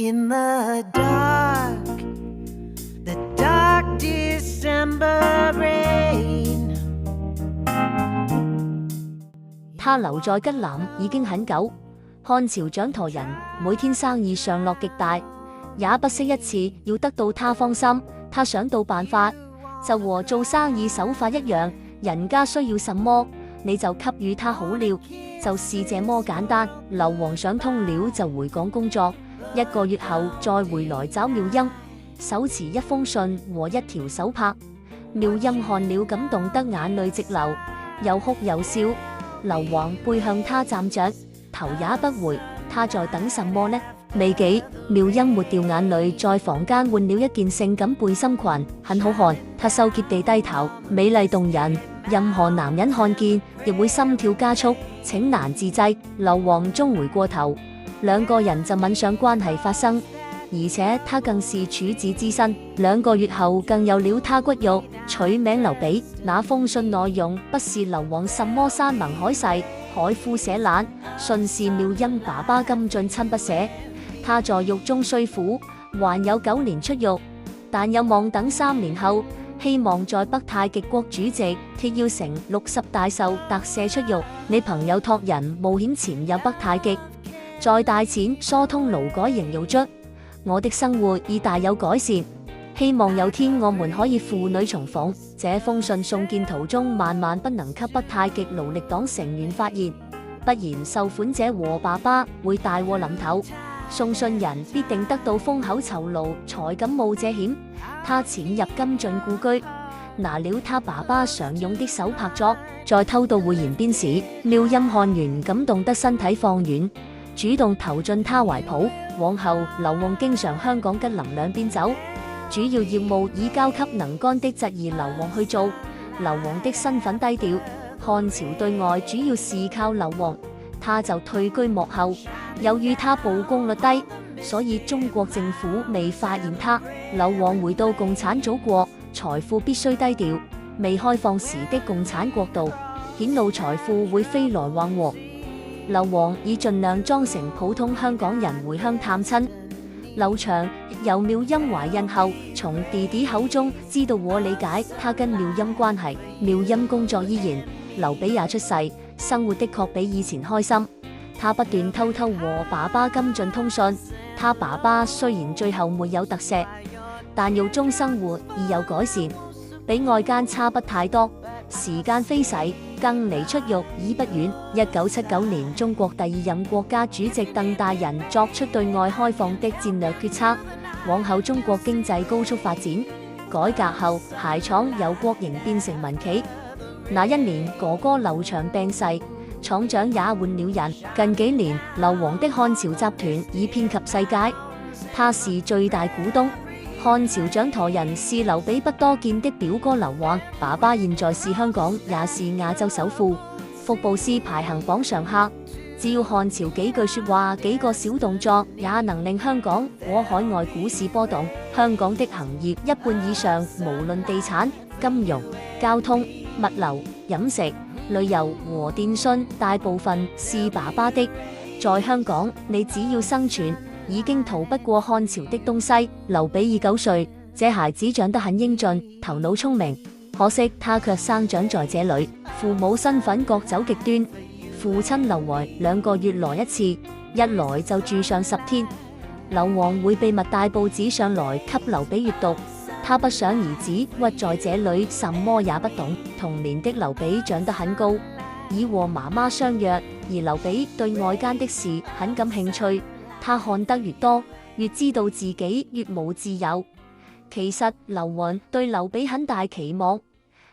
In the dark December rain。 他留在吉南已經很久，漢朝掌舵人每天生意上落極大，也不惜一次要得到他芳心。他想到辦法，就和做生意手法一樣，人家需要什麼，你就給予他好了，就是這麼簡單。劉王想通了就回港工作，1個月後再回來找妙音，手持一封信和一條手帕。妙音看了感動得眼淚直流，又哭又笑。劉王背向他站着，頭也不回。他在等什麼呢？未幾，妙音抹掉眼淚，在房間換了一件性感背心裙，很好看。他羞怯地低頭，美麗動人，任何男人看見亦會心跳加速，請難自制。劉王終回過頭，2個人就吻上關係發生，而且他更是處子之身。2個月後更有了他骨肉，取名劉備。那封信內容不是劉王什麼山盟海誓、海枯石爛，信是妙音爸爸金進親筆寫。他在獄中雖苦，還有9年出獄，但有望等3年後，希望在北太極國主席鐵要成60大壽特赦出獄。你朋友託人冒險潛入北太極，在大錢疏通勞改營獄卒，我的生活已大有改善，希望有天我們可以父女重逢。這封信送件途中萬萬不能給北太極勞力黨成員發現，不然受款者和爸爸會大禍臨頭。送信人必定得到封口酬勞，才敢冒這險。他潛入金進故居，拿了他爸爸常用的手帕作，在偷渡會言邊時，妙音看完感動得身體放軟，主動投進他懷抱。往後劉王經常香港吉林兩邊走，主要業務已交給能幹的侄兒劉王去做。劉王的身份低調，漢朝對外主要是靠劉王，他就退居幕後。由於他曝光率低，所以中國政府未發現他。劉王回到共產祖國，財富必須低調。未開放時的共產國度，顯露財富會飛來橫禍。劉王已盡量裝成普通香港人回鄉探親。劉翔由妙音懷孕後，從弟弟口中知道和理解他跟妙音關係。妙音工作依然，劉備也出世，生活的確比以前開心。他不斷偷偷和爸爸金進通訊，他爸爸雖然最後沒有特赦，但獄中生活已有改善，比外間差不太多。時間飛逝，更離出獄已不遠。1979年，中國第2任國家主席鄧大人作出對外開放的戰略決策，往後中國經濟高速發展。改革後，鞋廠由國營變成民企。那一年，哥哥劉翔病逝，廠長也換了人。近幾年，劉王的漢朝集團已遍及世界，他是最大股東。漢朝掌舵人是劉備不多見的表哥劉華，爸爸現在是香港也是亞洲首富，福布斯排行榜上客。只要漢朝幾句說話、幾個小動作，也能令香港和海外股市波動。香港的行業一半以上，無論地產、金融、交通、物流、飲食、旅遊和電訊，大部分是爸爸的。在香港，你只要生存，已經逃不過漢朝的東西。劉備已9歲，這孩子長得很英俊，頭腦聰明，可惜他卻生長在這裏，父母身份各走極端。父親劉懷2個月來一次，一來就住上10天。劉王會秘密帶報紙上來給劉備閱讀，他不想兒子屈在這裏，什麼也不懂。童年的劉備長得很高，已和媽媽相約，而劉備對外間的事很感興趣。他看得越多，越知道自己越無自由。其實劉雲對劉備很大期望，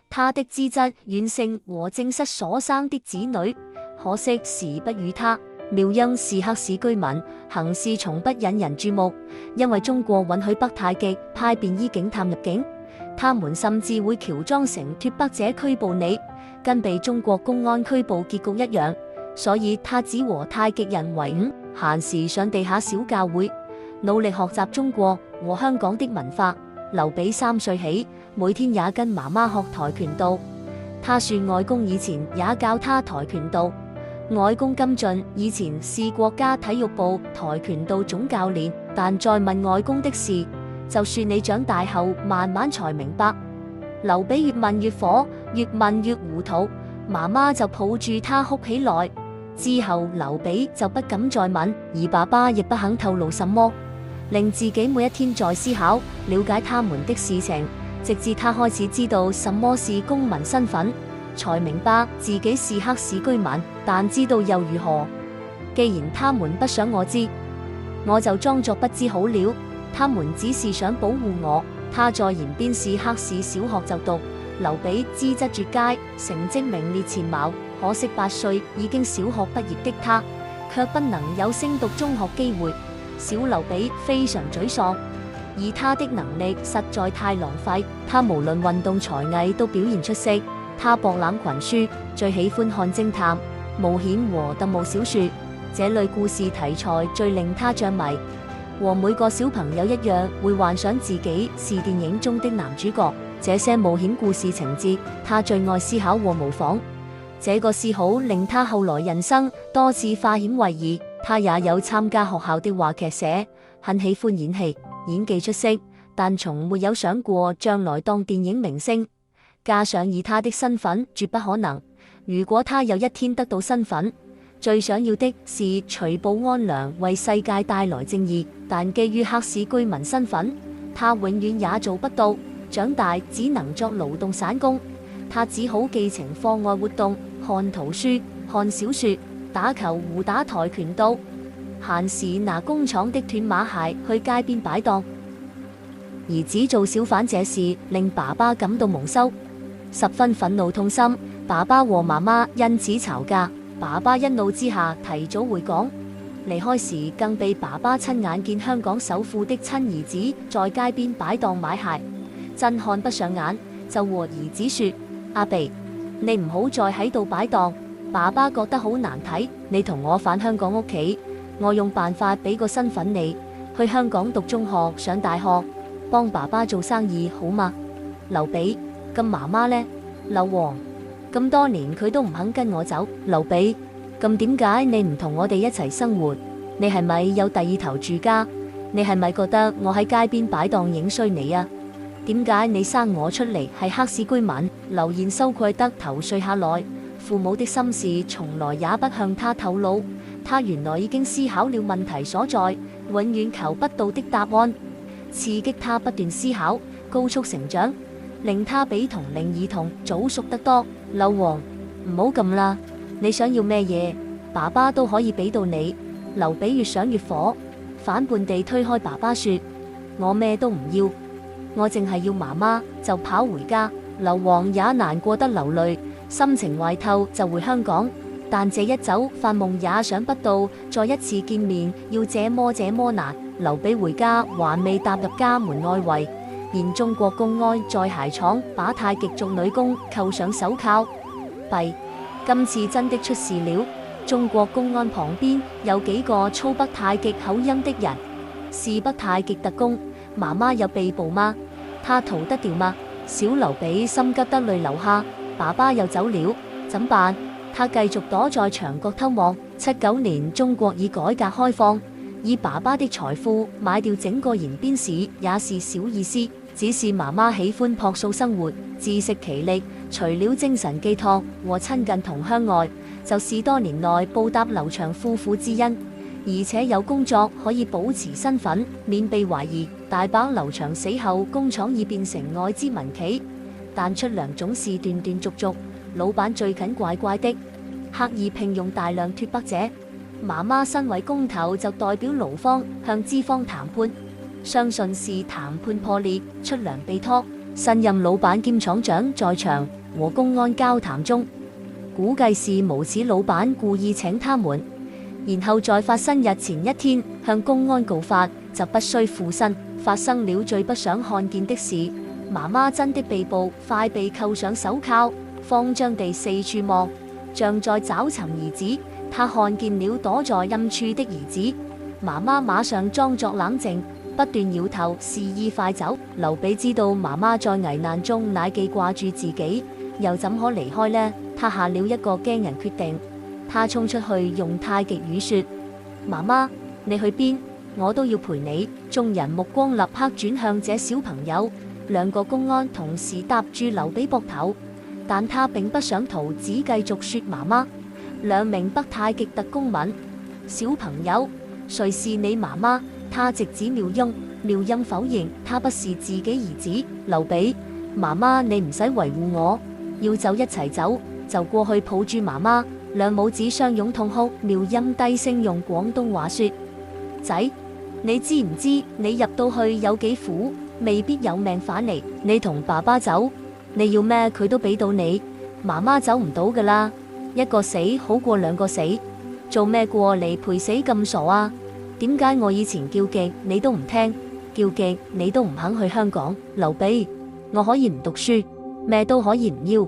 他的資質遠勝和正室所生的子女，可惜時不與他。妙音是黑市居民，行事從不引人注目，因為中國允許北太極派便衣警探入境，他們甚至會喬裝成脫北者拘捕你，跟被中國公安拘捕結局一樣。所以他只和太極人為伍，閒時上地下小教會，努力學習中國和香港的文化。劉備3歲起，每天也跟媽媽學跆拳道。他說外公以前也教他跆拳道。外公金進以前是國家體育部跆拳道總教練，但再問外公的事，就算你長大後慢慢才明白。劉備越問越火，越問越糊塗，媽媽就抱住他哭起來。之後劉備就不敢再問，而爸爸亦不肯透露什麼，令自己每一天在思考了解他們的事情，直至他開始知道什麼是公民身份，才明白自己是黑市居民。但知道又如何？既然他們不想我知，我就裝作不知好了。他們只是想保護我。他在延邊市黑市小學就讀。劉備資質絕佳，成績名列前茅，可惜8歲已經小學畢業的他，卻不能有升讀中學機會。小劉備非常沮喪，而他的能力實在太浪費。他無論運動才藝都表現出色。他博覽群書，最喜歡看偵探、冒險和特務小說，這類故事題材最令他着迷。和每個小朋友一樣，會幻想自己是電影中的男主角。這些冒險故事情節，他最愛思考和模仿。這個嗜好令他後來人生多次化險為夷。他也有參加學校的話劇社，很喜歡演戲，演技出色，但從沒有想過將來當電影明星。加上以他的身份，絕不可能。如果他有一天得到身份，最想要的是除暴安良，為世界帶來正義。但基於黑市居民身份，他永遠也做不到。長大只能作勞動散工，他只好寄情課外活動，看圖書、看小說、打球、胡打跆拳道。閒時拿工廠的斷碼鞋去街邊擺檔。兒子做小販這事令爸爸感到蒙羞，十分憤怒痛心。爸爸和媽媽因此吵架。爸爸一怒之下提早回港，離開時更被爸爸親眼見香港首富的親兒子在街邊擺檔買鞋，真看不上眼，就和兒子說：阿鼻，你唔好再喺度擺檔。爸爸覺得好難睇，你同我返香港屋企，我用辦法俾個身份你，去香港讀中學上大學，幫爸爸做生意好嗎？劉備，咁媽媽呢？劉王，咁多年佢都唔肯跟我走。劉備，咁點解你唔同我哋一齊生活？你係咪有第二頭住家？你係咪覺得我喺街邊擺檔影衰你啊？點解你生我出嚟係黑市居民？劉賢羞愧得頭碎下來，父母的心事從來也不向他透露。他原來已經思考了問題所在，永遠求不到的答案，刺激他不斷思考，高速成長，令他比同齡兒童早熟得多。劉王，唔好咁啦，你想要咩嘢，爸爸都可以俾到你。劉備越想越火，反叛地推開爸爸說：我咩都唔要，我淨係要媽媽，就跑回家。劉王也難過得流淚，心情壞透就回香港。但這一走，發夢也想不到再一次見面要這麼難。劉備回家還未踏入家門外圍，現中國公安在鞋廠把太極族女工扣上手銬。弊，今次真的出事了。中國公安旁邊有幾個操北太極口音的人，是北太極特工。媽媽有被捕嗎？他逃得掉嗎？小劉備心急得淚流下，爸爸又走了，怎辦？他繼續躲在牆角偷望。79年中國已改革開放，以爸爸的財富買掉整個延邊市也是小意思。只是媽媽喜歡樸素生活，自食其力，除了精神寄託和親近同鄉外，就是多年內報答劉翔夫婦之恩，而且有工作可以保持身份，免被懷疑。大把劉翔死後，工廠已變成外資民企，但出糧總是斷斷續續，老闆最近怪怪的，刻意聘用大量脫北者。媽媽身為工頭，就代表勞方向資方談判，相信是談判破裂，出糧被拖。新任老闆兼廠長在場和公安交談中，估計是無恥老闆故意請他們，然後在發生日前一天向公安告發，就不需負薪。發生了最不想看見的事，媽媽真的被捕，快被扣上手銬，慌張地四處望，像在找尋兒子。他看見了躲在暗處的兒子，媽媽馬上裝作冷靜，不斷搖頭示意快走。劉備知道媽媽在危難中乃記掛住自己，又怎可離開呢？他下了一個驚人決定，他衝出去用太極語說：媽媽，你去邊？我都要陪你。眾人目光立刻轉向這小朋友，兩個公安同時搭住劉備膊頭，但他並不想逃，只繼續說媽媽。兩名北太極特工問小朋友：誰是你媽媽？他直指廖雍，廖雍否認他不是自己兒子。劉備：媽媽，你唔使維護我，要走一齊走，就過去抱住媽媽。兩母子相擁痛哭。廖雍低聲用廣東話說：仔，你知唔知你入到去有幾苦？未必有命返嚟。你同爸爸走，你要咩佢都俾到你。媽媽走唔到噶啦，一個死好過兩個死，做咩過嚟陪死咁傻啊？點解我以前叫極你都唔聽，叫極你都唔肯去香港？劉備，我可以唔讀書，咩都可以唔要，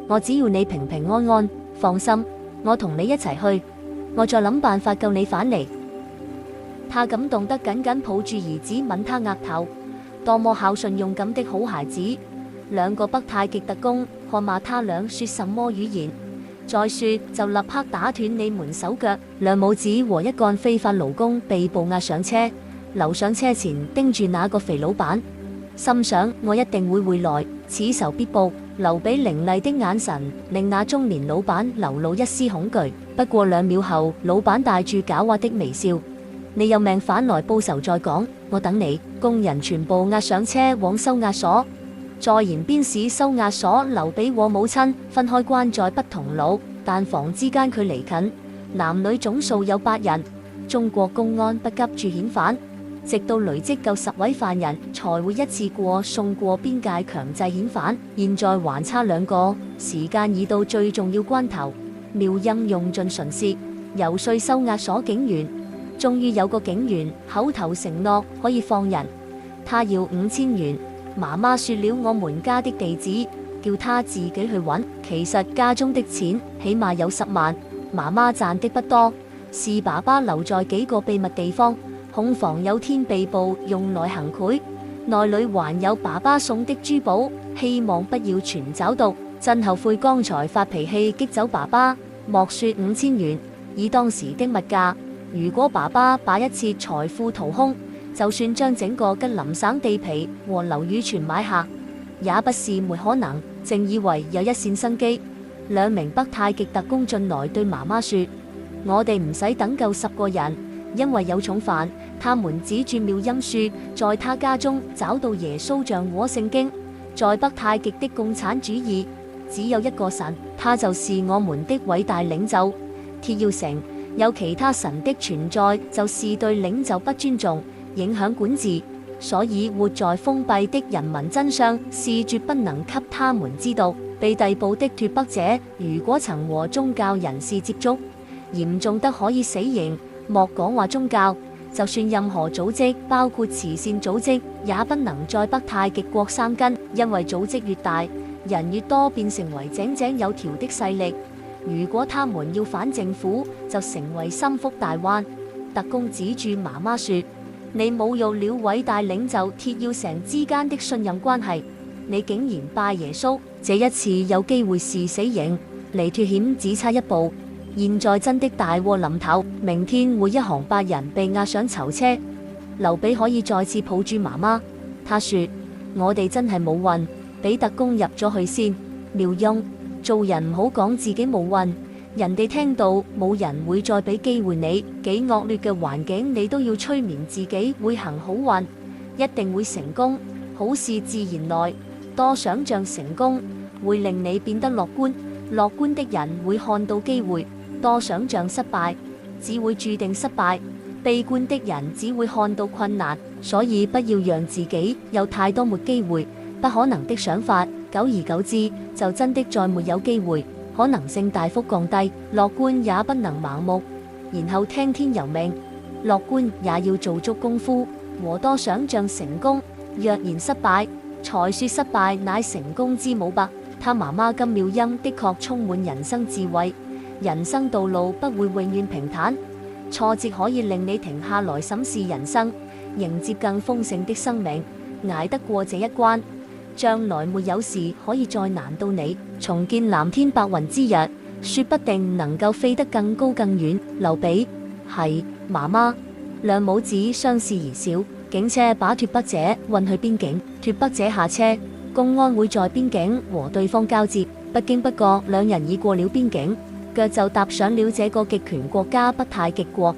我只要你平平安安。放心，我同你一齊去，我再諗辦法救你返嚟。他感動得緊緊抱住兒子，吻他額頭，多麼孝順勇敢的好孩子。兩個北太極特工看罵他倆說什麼語言，再說就立刻打斷你們手腳。兩母子和一幹非法勞工被捕押上車，留上車前盯住那個肥老闆，心想我一定會回來，此仇必報。劉備凌厲的眼神令那中年老闆流露一絲恐懼，不過2秒後，老闆帶住狡猾的微笑：你有命返來報仇再講，我等你。工人全部押上車往收押所，在延邊市收押所，劉備和母親分開關在不同牢，但房之間距離近，男女總數有8人。中國公安不急住遣返，直到累積夠10位犯人，才會一次過送過邊界強制遣返。現在還差2個，時間已到最重要關頭。廖雍用盡唇舌遊說收押所警員，終於有個警員口頭承諾可以放人，他要5000元。媽媽說了我們家的地址，叫他自己去揾。其實家中的錢起碼有10萬，媽媽賺的不多，是爸爸留在幾個秘密地方，恐防有天被捕用來行賄。內裏還有爸爸送的珠寶，希望不要全找到。真後悔剛才發脾氣激走爸爸。莫說5000元，以當時的物價，如果爸爸把一切財富掏空，就算將整個吉林省地皮和樓宇全買下，也不是沒可能。正以為有一線生機，2名北太極特工進來對媽媽說：我哋唔使等夠10個人，因為有重犯。他們指住廖雍說，在他家中找到耶穌像和聖經。在北太極的共產主義只有一個神，他就是我們的偉大領袖。鐵要成有其他神的存在，就是對領袖不尊重，影響管治。所以活在封閉的人民真相是絕不能給他們知道。被逮捕的脫北者，如果曾和宗教人士接觸，嚴重得可以死刑。莫講話宗教，就算任何組織，包括慈善組織，也不能在北太極國生根，因為組織越大，人越多，變成為井井有條的勢力。如果他們要反政府，就成為心腹大患。特工指住媽媽說：你侮辱了偉大領袖鐵要成之間的信任關係，你竟然拜耶穌，這一次有機會是死刑，離脫險只差一步。現在真的大禍臨頭，明天會一行8人被押上囚車。劉備可以再次抱住媽媽，他說：我哋真係冇運，俾特工入咗去先。廖雍，做人唔好講自己冇運，人哋聽到冇人會再俾機會你。幾惡劣嘅環境你都要催眠自己會行好運，一定會成功，好事自然來。多想象成功會令你變得樂觀，樂觀的人會看到機會。多想象失敗只會注定失敗，悲觀的人只會看到困難。所以不要讓自己有太多沒機會、不可能的想法，久而久之就真的再沒有機會，可能性大幅降低。樂觀也不能盲目，然後聽天由命，樂觀也要做足功夫和多想象成功。若然失敗，才說失敗乃成功之母吧。他媽媽金妙音的確充滿人生智慧。人生道路不會永遠平坦，挫折可以令你停下來審視人生，迎接更豐盛的生命。捱得過這一關，將來沒有事可以再難到你。重見藍天白雲之日，說不定能夠飛得更高更遠。劉備，係媽媽，兩母子相視而笑。警車把脫北者運去邊境，脫北者下車，公安會在邊境和對方交接。不經不覺，兩人已過了邊境，腳就踏上了這個極權國家北太極國。